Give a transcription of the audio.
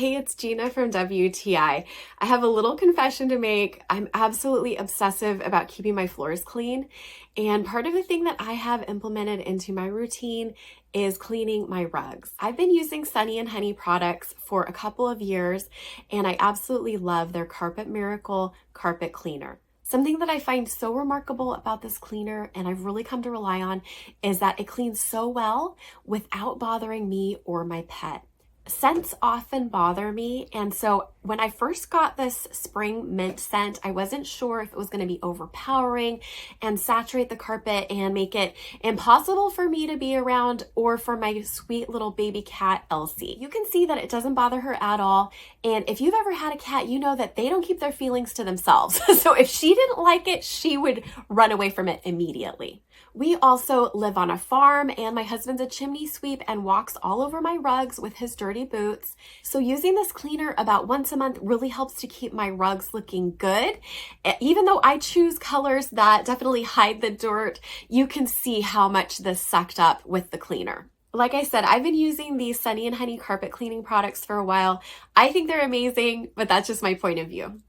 Hey, it's Gina from WTI. I have a little confession to make. I'm absolutely obsessive about keeping my floors clean. And part of the thing that I have implemented into my routine is cleaning my rugs. I've been using Sunny and Honey products for a couple of years, and I absolutely love their Carpet Miracle carpet cleaner. Something that I find so remarkable about this cleaner, and I've really come to rely on, is that it cleans so well without bothering me or my pet. Scents often bother me, and so when I first got this spring mint scent, I wasn't sure if it was going to be overpowering and saturate the carpet and make it impossible for me to be around, or for my sweet little baby cat Elsie. You can see that it doesn't bother her at all, and if you've ever had a cat, you know that they don't keep their feelings to themselves. So if she didn't like it, she would run away from it immediately. We also live on a farm, and my husband's a chimney sweep and walks all over my rugs with his dirty boots. So using this cleaner about once a month really helps to keep my rugs looking good. Even though I choose colors that definitely hide the dirt, you can see how much this sucked up with the cleaner. Like I said, I've been using these Sunny and Honey carpet cleaning products for a while. I think they're amazing, but that's just my point of view.